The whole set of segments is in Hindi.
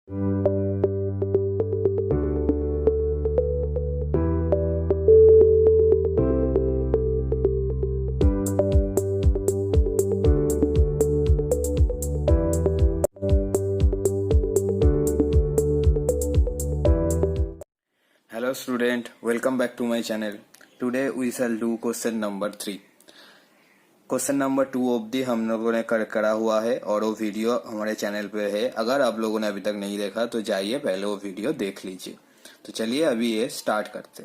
Hello student, welcome back to my channel. Today we shall do question number 3. Question number 2 ऑब्दी हम लोगों ने करा हुआ है और वो वीडियो हमारे चैनल पे है. अगर आप लोगों ने अभी तक नहीं देखा तो जाइए पहले वो वीडियो देख लीजिए. तो चलिए अभी ये स्टार्ट करते.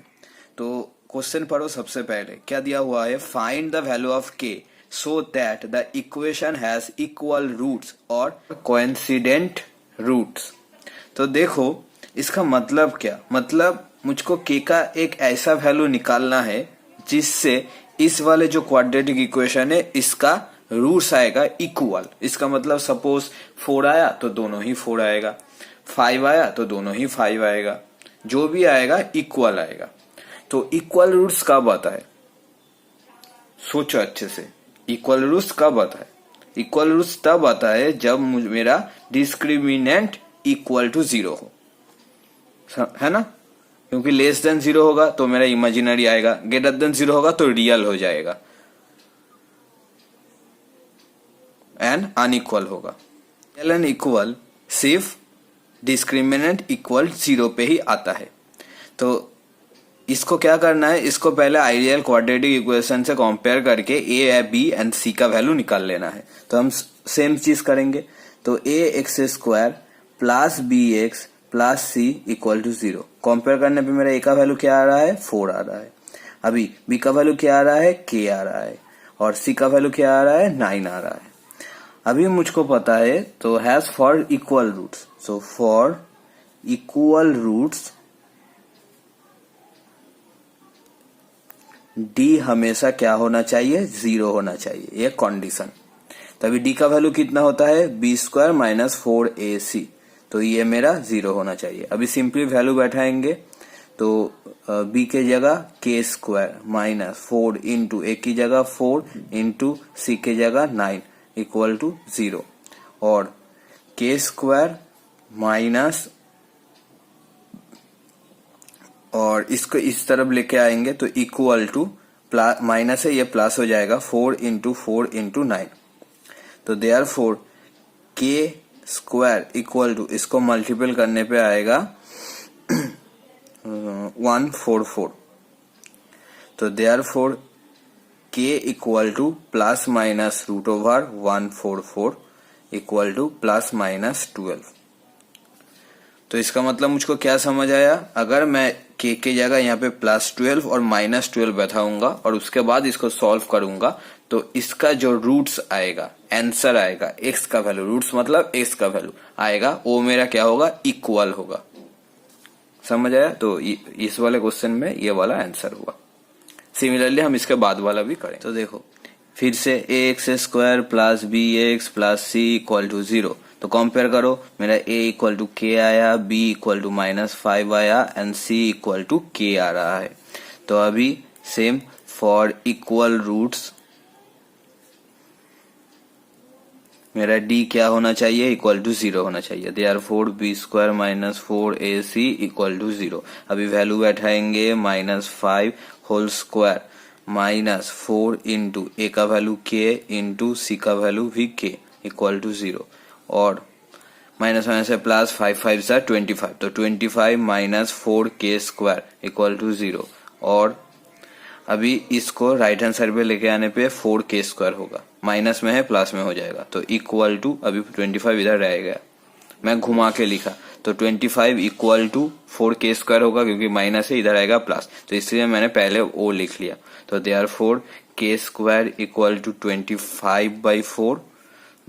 तो क्वेश्चन पढ़ो. सबसे पहले क्या दिया हुआ है, find the value of k so that the equation has equal roots और कोइंसिडेंट रूट्स. तो देखो इसका मतलब क्या, मतलब मुझको के का एक ऐसा वैल्यू निकालना है जिससे इस वाले जो क्वाड्रेटिक इक्वेशन है इसका रूट्स आएगा इक्वल. इसका मतलब सपोज 4 आया तो दोनों ही 4 आएगा, 5 आया तो दोनों ही 5 आएगा, जो भी आएगा इक्वल आएगा. तो इक्वल रूट्स कब आता है, सोचो अच्छे से. इक्वल रूट्स कब आता है? इक्वल रूट्स तब आता है जब मेरा डिस्क्रिमिनेंट इक्वल टू 0 हो, है ना. क्योंकि लेस देन 0 होगा तो मेरा इमेजिनरी आएगा, ग्रेटर देन 0 होगा तो रियल हो जाएगा एंड अनइक्वल होगा. रियल एंड इक्वल सिर्फ डिस्क्रिमिनेंट इक्वल 0 पे ही आता है. तो इसको क्या करना है, इसको पहले आइडियल क्वाड्रेटिक इक्वेशन से कंपेयर करके ए, बी एंड सी का वैल्यू निकाल लेना है. तो हम सेम चीज करेंगे. तो A X square plus B X plus C equal to 0. Compare करने पे मेरा ए का वैल्यू क्या आ रहा है, 4 आ रहा है. अभी बी का वैल्यू क्या आ रहा है, के आ रहा है. और सी का वैल्यू क्या आ रहा है, 9 आ रहा है. अभी मुझको पता है तो has for equal roots. So for equal roots D हमेशा क्या होना चाहिए, 0 होना चाहिए. ये कंडीशन. तभी डी का वैल्यू कितना होता है, बी स्क्वायर माइनस 4ac. तो ये मेरा 0 होना चाहिए. अभी सिंपली वैल्यू बैठाएंगे तो बी के जगह के स्क्वायर माइनस 4 इंटू ए की जगह 4 इंटू सी के जगह 9 इक्वल टू 0. और के स्क्वायर माइनस, और इसको इस तरफ लेके आएंगे तो इक्वल टू माइनस है, ये प्लस हो जाएगा 4 इंटू 9. तो therefore k square equal to, इसको मल्टीपल करने पे आएगा 144. तो therefore k equal to plus minus root over 144 equal to plus minus 12. तो इसका मतलब मुझको क्या समझ आया, अगर मैं के जगह यहाँ पे +12 और -12 बैठाऊंगा और उसके बाद इसको सॉल्व करूंगा तो इसका जो रूट्स आएगा, आंसर आएगा, एक्स का वैल्यू, रूट्स मतलब एक्स का वैल्यू आएगा, वो मेरा क्या होगा, इक्वल होगा. समझ आया. तो इस वाले क्वेश्चन में ये वाला आंसर हुआ. सिमिलरली हम इसके बाद वाला भी करें. तो देखो फिर से A X square plus B X plus C equal to 0. तो कंपेयर करो, मेरा a इक्वल टू के आया, b इक्वल टू -5 आया एंड c इक्वल टू के आ रहा है. तो अभी सेम फॉर इक्वल रूट्स मेरा d क्या होना चाहिए, इक्वल टू 0 होना चाहिए. Therefore B square minus 4ac equal to 0. अभी वैल्यू बैठाएंगे -5 whole square minus 4 into A का वैल्यू के इंटू सी का वैल्यू भी के इक्वल टू 0. और माइनस माइनस से प्लस 5 5 सा 25. तो 25 माइनस 4 के स्क्वायर इक्वल टू 0. और अभी इसको राइट हैंड साइड पे लेके आने पे 4 के स्क्वायर होगा, माइनस में है प्लस में हो जाएगा. तो इक्वल टू, अभी 25 इधर रह गया, मैं घुमा के लिखा तो 25 इक्वल टू 4 के स्क्वायर होगा क्योंकि माइनस है, इधर आएगा प्लस, तो इसलिए मैंने पहले वो लिख लिया. तो therefore k square equal to 25/4.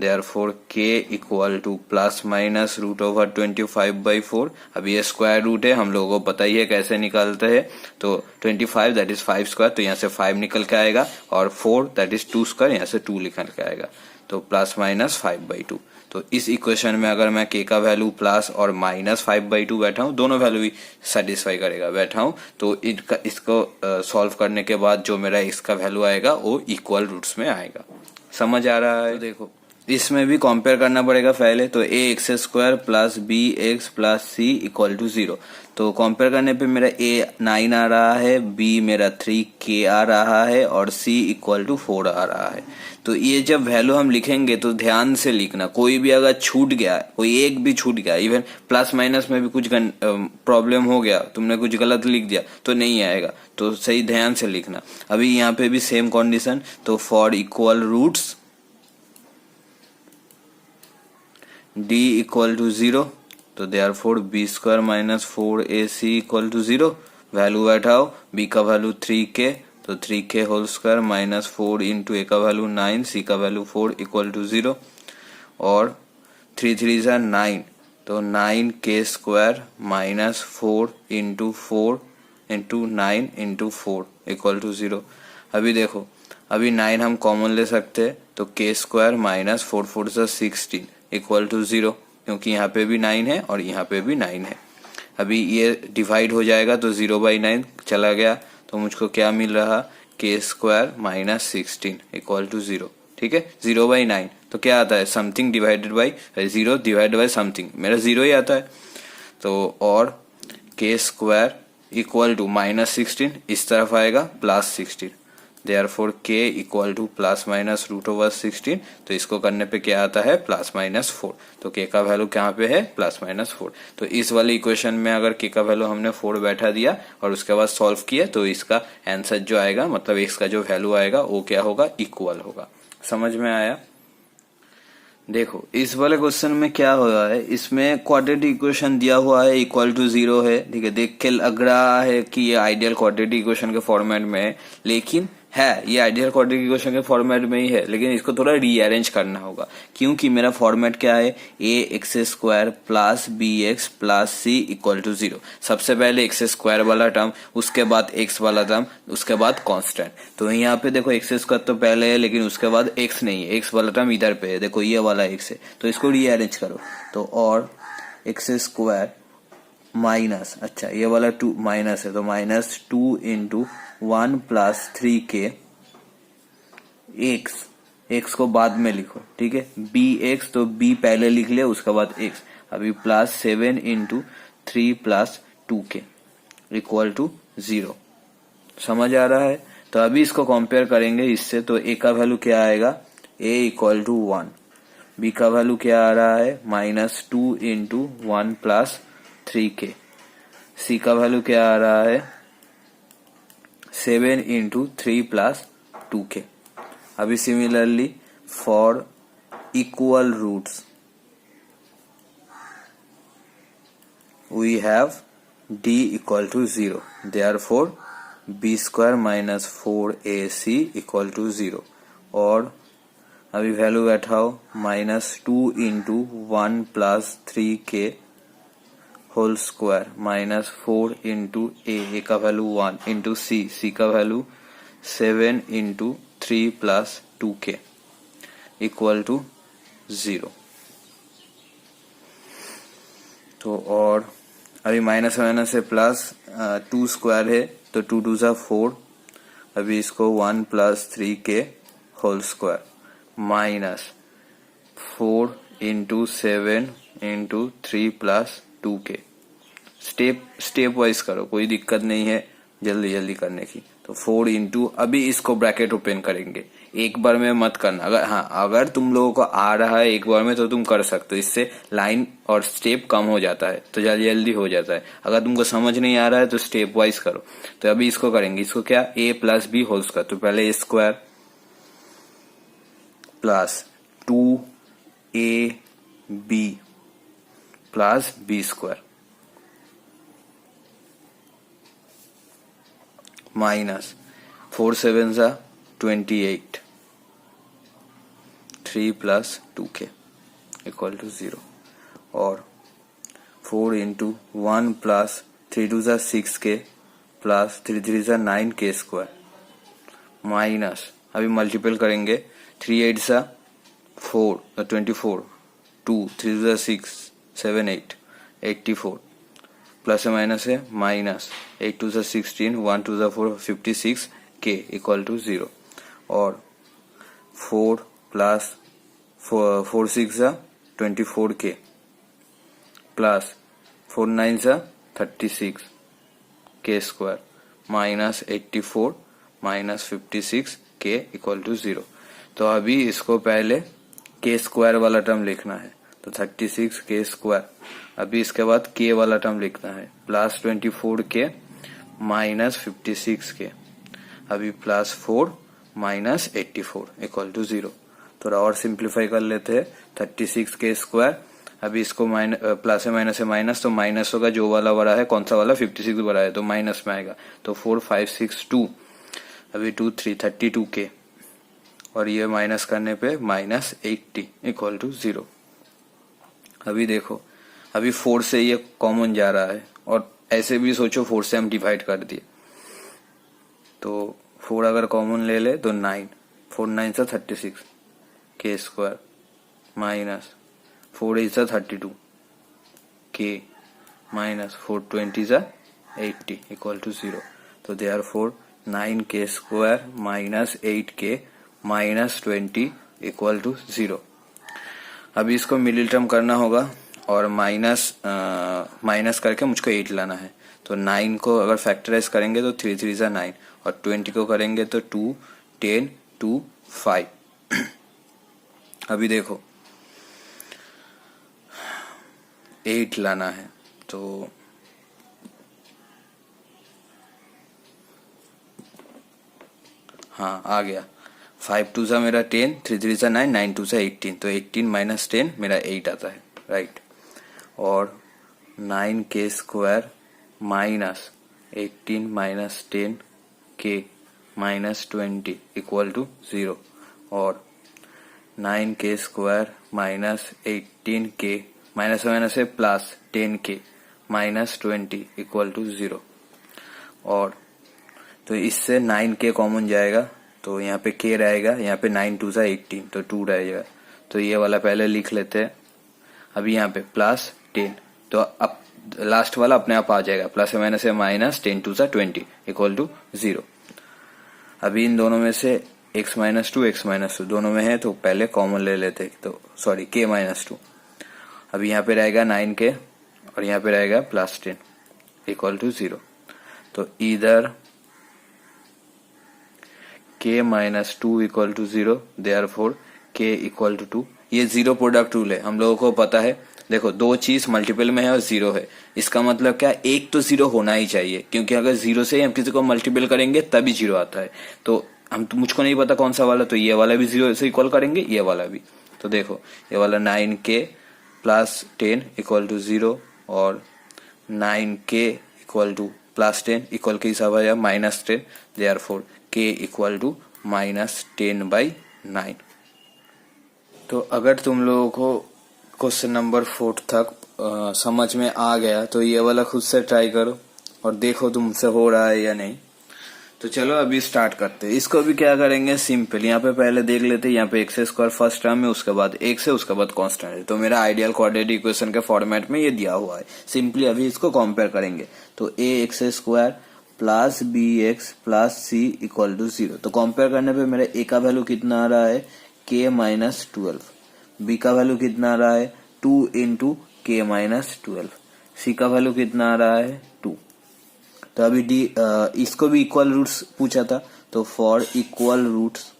Therefore k equal to plus minus root over 25/4. अब ये स्क्वायर रूट है, हम लोगों को पता ही है कैसे निकालते हैं. तो 25 दैट इज 5 स्क्वायर, तो यहाँ से 5 निकल के आएगा, और 4 दैट इज 2 स्क्वायर, यहाँ से 2 निकल के आएगा. तो प्लस माइनस 5/2. तो इस इक्वेशन में अगर मैं के का वैल्यू प्लस और -5/2 बैठा हूँ, दोनों वैल्यू भी सेटिस्फाई करेगा बैठा हूँ, तो इसको सॉल्व करने के बाद जो मेरा इसका वैल्यू आएगा वो इक्वल रूट्स में आएगा. समझ आ रहा है. तो देखो इसमें भी कंपेयर करना पड़ेगा पहले, तो A X square plus B X plus C equal to 0। तो कंपेयर करने पे मेरा ए 9 आ रहा है, बी मेरा 3k आ रहा है और सी इक्वल टू 4 आ रहा है। तो ये जब वैल्यू हम लिखेंगे तो ध्यान से लिखना, कोई भी अगर छूट गया, कोई एक भी छूट गया, इवन प्लस माइनस में भी कुछ प्रॉब्लम हो गया, तुमने कुछ गलत लिख दिया तो नहीं आएगा, तो सही ध्यान से लिखना। अभी यहाँ पे भी सेम कंडीशन, तो for equal roots d equal to 0, तो therefore b square minus 4ac equal to 0। Value बैठाओ, b का वैल्यू 3k, तो 3k whole square minus 4 into a का वैल्यू 9, c का वैल्यू 4 इक्वल टू 0। और 3 3 जा 9, तो 9k square minus 4 into 4 into 9 into 4 equal to 0। अभी देखो, अभी 9 हम कॉमन ले सकते हैं, तो k स्क्वायर माइनस 4 4 जा 16 इक्वल टू 0, क्योंकि यहाँ पे भी 9 है और यहाँ पे भी 9 है। अभी ये डिवाइड हो जाएगा तो 0/9 चला गया, तो मुझको क्या मिल रहा, k square minus 16 equal to 0। ठीक है, 0/9 तो क्या आता है, something divided by 0 divided by something, मेरा 0 ही आता है। तो और k square equal to minus 16 इस तरफ आएगा plus 16, therefore k equal to plus minus root over 16, तो इसको करने पे क्या आता है, प्लस माइनस 4। तो k का वैल्यू कहाँ पे है, प्लस माइनस 4। तो इस वाले इक्वेशन में अगर k का वैल्यू हमने 4 बैठा दिया और उसके बाद सॉल्व किया, तो इसका आंसर जो आएगा, मतलब x का जो वैल्यू आएगा वो क्या होगा, इक्वल होगा। समझ में आया? देखो इस वाले क्वेश्चन में क्या हो रहा है, इसमें क्वाड्रेटिक इक्वेशन दिया हुआ है, इक्वल टू 0 है। ठीक है, देख के लग रहा है कि ये आइडियल क्वाड्रेटिक इक्वेशन के फॉर्मेट में है, लेकिन है ये आइडियल क्वाड्रेटिक इक्वेशन के फॉर्मेट में ही है, लेकिन इसको थोड़ा रीअरेंज करना होगा, क्योंकि मेरा फॉर्मेट क्या है, A X square plus B X plus C equal to 0। सबसे पहले एक्स स्क्वायर वाला टर्म, उसके बाद एक्स वाला टर्म, उसके बाद कांस्टेंट। तो यहाँ पे देखो एक्स स्क्वायर तो पहले है, लेकिन उसके बाद एक्स नहीं है, एक्स वाला टर्म इधर पे है, देखो ये वाला एक्स है, तो इसको रीअरेंज करो। तो और एक्स स्क्वायर माइनस, अच्छा ये वाला 2 माइनस है, तो minus 2 into 1 plus 3k x को बाद में लिखो। ठीक है, बी एक्स तो b पहले लिख ले, उसके बाद x। अभी plus 7 into 3 plus 2k equal to 0। समझ आ रहा है? तो अभी इसको कंपेयर करेंगे इससे, तो a का वैल्यू क्या आएगा, a इक्वल टू 1, b का वैल्यू क्या आ रहा है, minus 2 into 1 plus 3k, c का वैल्यू क्या आ रहा है, 7 इंटू 3 प्लस 2k। अभी similarly for equal roots we have d equal to 0, therefore b square minus 4ac equal to 0। और अभी वैल्यू बैठाओ, minus 2 into 1 plus 3k whole square minus 4 into A का वैल्यू 1 इंटू सी का value 7 into 3 plus 2k equal to 0। तो और अभी माइनस माइनस से प्लस 2 स्क्वायर है, तो 2 2 जा 4, अभी इसको 1 plus 3k whole square minus 4 into 7 into 3 plus 2k। Step wise करो, कोई दिक्कत नहीं है जल्दी जल्दी करने की। तो 4 इंटू, अभी इसको ब्रैकेट ओपन करेंगे, एक बार में मत करना। अगर तुम लोगों को आ रहा है एक बार में तो तुम कर सकते हो, इससे लाइन और स्टेप कम हो जाता है, तो जल्दी जल्दी हो जाता है। अगर तुमको समझ नहीं आ रहा है तो स्टेप वाइज करो। तो अभी इसको करेंगे, इसको क्या, a plus B whole square, तो पहले a square plus 2ab plus B square minus 4 7 जा 28, 3 प्लस 2k इक्वल टू 0। और 4 इंटू 1 प्लस 3 2 जा 6k प्लस 3 3 जा 9k स्क्वायर माइनस, अभी मल्टीपल करेंगे, 3 8 जा 4 24, 2 3 जा 6 7 8 84, प्लस है माइनस है माइनस 8 2 जा 16, 1 2 जा 4 56 k इक्वल टू 0। और 4 प्लस 4 6 जा 24 के प्लस 4 9 जा 36 के स्क्वायर माइनस 84 माइनस 56 के इक्वल टू 0। तो अभी इसको पहले के स्क्वायर वाला टर्म लिखना है, तो 36 के स्क्वायर। अभी इसके बाद के वाला टर्म लिखना है, प्लस 24 के माइनस 56 के, अभी प्लस 4 माइनस 84 इक्वल टू 0। थोड़ा और सिंप्लीफाई कर लेते हैं, 36 के स्क्वायर, अभी इसको प्लस है माइनस है माइनस, तो माइनस होगा जो वाला बड़ा है, कौन सा वाला 56 बड़ा है, तो माइनस में आएगा, तो 4 5 6 2, अभी 2 3 32 के, और ये माइनस करने पे माइनस 80 इक्वल टू 0। अभी देखो, अभी 4 से ये कॉमन जा रहा है, और ऐसे भी सोचो 4 से हम डिवाइड कर दिए, तो 4 अगर कॉमन ले ले तो 9, 4 9 से 36 के स्क्वायर माइनस 4 8 से 32 के माइनस 4 20 से 80 इक्वल टू 0। तो देयरफॉर 9 के स्क्वायर माइनस 8 के माइनस 20 इक्वल टू 0। अभी इसको मिडिल टर्म करना होगा, और माइनस करके मुझको 8 लाना है। तो 9 को अगर फैक्टराइज करेंगे तो 3 3 जा 9, और 20 को करेंगे तो 2 10 2 5। अभी देखो 8 लाना है, तो हाँ आ गया। 5 2 जा मेरा 10, 3 3 जा 9, 9 2 जा 18, तो 18 माइनस 10 मेरा 8 आता है, राइट। और 9 के स्क्वायर माइनस 18 माइनस 10 के माइनस 20 इक्वल टू 0, और 9 के स्क्वायर माइनस 18 के माइनस से प्लस 10 के माइनस 20 इक्वल टू 0। और तो इससे 9 के कॉमन जाएगा, तो यहाँ पे के रहेगा, यहाँ पे 9 2 जा 18, तो 2 रहेगा, तो ये वाला पहले लिख लेते हैं। अभी यहाँ पे प्लस 10, तो अब लास्ट वाला अपने आप आ जाएगा, प्लस से माइनस 10 2 जा 20 इक्वल टू 0। अभी इन दोनों में से x माइनस 2 दोनों में है, तो पहले कॉमन ले लेते, तो सॉरी k माइनस 2। अभी यहाँ पे रहेगा 9 के, और यहाँ पे रहेगा प्लस 10 इक्वल टू 0। तो इधर k minus 2 equal to 0, therefore k equal to 2। ये जीरो प्रोडक्ट रूल है, हम लोगों को पता है। देखो, दो चीज मल्टीपल में है और जीरो है, इसका मतलब क्या, एक तो जीरो होना ही चाहिए, क्योंकि अगर जीरो से हम किसी को मल्टीपल करेंगे तभी जीरो आता है। तो मुझको नहीं पता कौन सा वाला, तो ये वाला भी जीरो से इक्वल करेंगे, ये वाला भी। तो देखो, ये वाला 9k प्लस 10 इक्वल टू 0, और 9k equal to plus 10 equal के हिसाब आया minus 10, therefore k equal to minus 10/9। तो अगर तुम लोगों को क्वेश्चन नंबर 4 तक समझ में आ गया, तो ये वाला खुद से ट्राई करो और देखो तुमसे हो रहा है या नहीं। तो चलो अभी स्टार्ट करते हैं। इसको भी क्या करेंगे, सिंपल, यहाँ पे पहले देख लेते हैं, यहाँ पे एक्स स्क्वायर फर्स्ट टर्म है, उसके बाद एक्स है, उसके बाद कांस्टेंट है। तो मेरा आइडियल क्वाड्रेटिक इक्वेशन के फॉर्मेट में ये दिया हुआ है। सिंपली अभी इसको कंपेयर करेंगे, तो A X square plus B X plus C equal to 0। तो कंपेयर करने पे मेरे ए का वैल्यू कितना आ रहा है, के माइनस 12, बी का वैल्यू कितना आ रहा है 2 इंटू के माइनस 12, सी का वैल्यू कितना आ रहा है 2। तो अभी इसको भी इक्वल रूट्स पूछा था, तो फॉर इक्वल रूट्स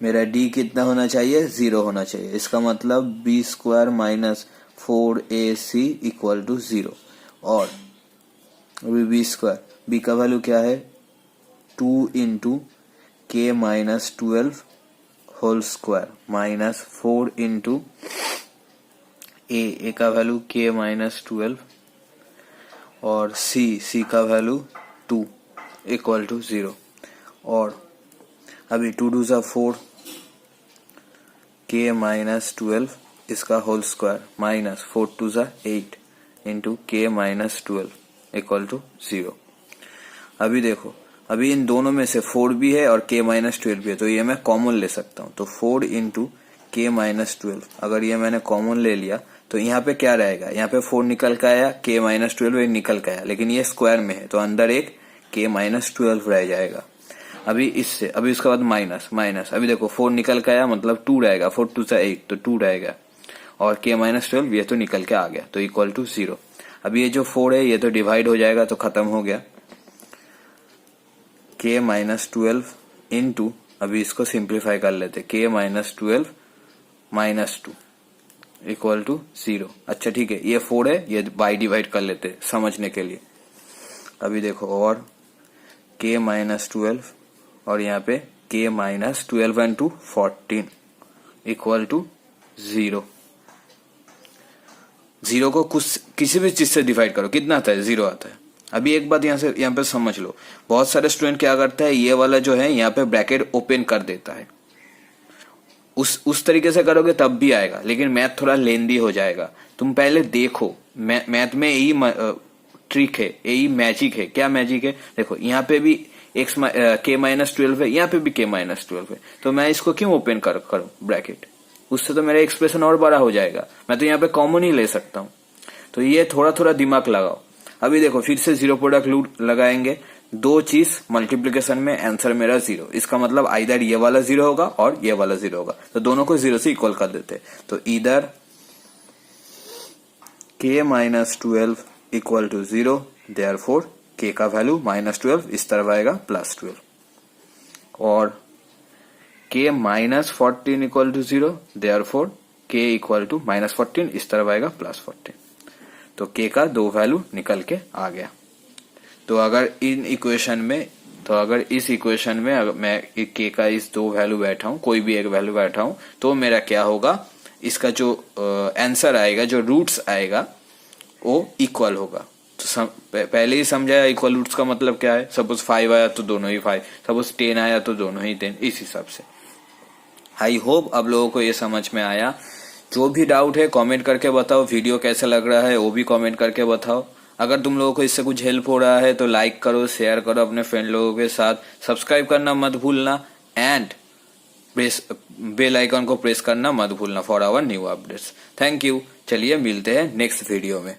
मेरा डी कितना होना चाहिए, 0 होना चाहिए। इसका मतलब B square minus 4ac equal to 0। और अभी बी स्क्वायर, बी का वैल्यू क्या है 2 into K minus 12 whole square minus 4 into A का वैल्यू के माइनस 12, और सी का वैल्यू 2 इक्वल टू 0। और अभी 2 2 जा 4, के माइनस 12 इसका होल स्क्वायर माइनस 4 2 जा 8 into K minus 12 equal to 0। अभी देखो, अभी इन दोनों में से 4 भी है और k माइनस 12 भी है, तो ये मैं कॉमन ले सकता हूँ। तो 4 इंटू के माइनस 12, अगर ये मैंने कॉमन ले लिया तो यहाँ पे क्या रहेगा, यहाँ पे 4 निकल के आया, k माइनस 12 निकल के आया, लेकिन ये स्क्वायर में है तो अंदर एक k माइनस 12 रह जाएगा। अभी इससे, अभी उसके बाद माइनस माइनस, अभी देखो 4 निकल के आया मतलब 2 रहेगा, 4 2 से 8 तो 2 रहेगा, और k माइनस 12 ये तो निकल के आ गया तो इक्वल टू 0। अब ये जो 4 है ये तो डिवाइड हो जाएगा तो खत्म हो गया, k माइनस 12 इंटू, अभी इसको सिंप्लीफाई कर लेते, k minus 12 minus 2 equal to 0। अच्छा ठीक है, ये 4 है, ये बाई डिवाइड कर लेते समझने के लिए। अभी देखो, और k माइनस 12 और यहाँ पे k minus 12 and 2 14 equal to 0। 0 को कुछ किसी भी चीज से डिवाइड करो, कितना आता है? 0 आता है। अभी एक बात यहाँ पे समझ लो, बहुत सारे स्टूडेंट क्या करता है, ये वाला जो है यहाँ पे ब्रैकेट ओपन कर देता है, उस तरीके से करोगे तब भी आएगा, लेकिन मैथ थोड़ा लेंदी हो जाएगा। तुम पहले देखो, मैथ में यही ट्रिक है, यही मैजिक है। क्या मैजिक है? देखो यहाँ पे भी k माइनस 12 है, यहाँ पे भी k माइनस 12 है, तो मैं इसको क्यों ओपन करूं ब्रैकेट? उससे तो मेरा एक्सप्रेशन और बड़ा हो जाएगा, मैं तो यहाँ पे कॉमन ही ले सकता हूँ। तो ये थोड़ा थोड़ा दिमाग लगाओ। अभी देखो फिर से जीरो प्रोडक्ट रूल लगाएंगे, दो चीज मल्टीप्लीकेशन में आंसर मेरा 0, इसका मतलब आइदर ये वाला 0 होगा और ये वाला 0 होगा, तो दोनों को 0 से इक्वल कर देते। तो इधर k minus 12 equal to 0, therefore k का वैल्यू माइनस 12 इस तरफ आएगा प्लस 12, और k minus 14 equal to 0, therefore k equal to minus 14 इस तरफ आएगा प्लस 14। तो k का दो वैल्यू निकल के आ गया। तो अगर इन इक्वेशन में, तो अगर इस इक्वेशन में अगर मैं k का इस दो वैल्यू बैठा हूं, कोई भी एक वैल्यू बैठा हूं, तो मेरा क्या होगा, इसका जो आंसर आएगा, जो रूट्स आएगा वो इक्वल होगा। तो पहले ही समझाया इक्वल रूट्स का मतलब क्या है। सपोज 5 आया तो दोनों ही 5, सपोज 10 आया तो दोनों ही 10, इस हिसाब से। आई होप अब लोगों को ये समझ में आया। जो भी डाउट है कमेंट करके बताओ, वीडियो कैसा लग रहा है वो भी कमेंट करके बताओ। अगर तुम लोगों को इससे कुछ हेल्प हो रहा है तो लाइक करो, शेयर करो अपने फ्रेंड लोगों के साथ, सब्सक्राइब करना मत भूलना, एंड बेल आइकन को प्रेस करना मत भूलना for our new updates. Thank you. चलिए मिलते हैं नेक्स्ट वीडियो में।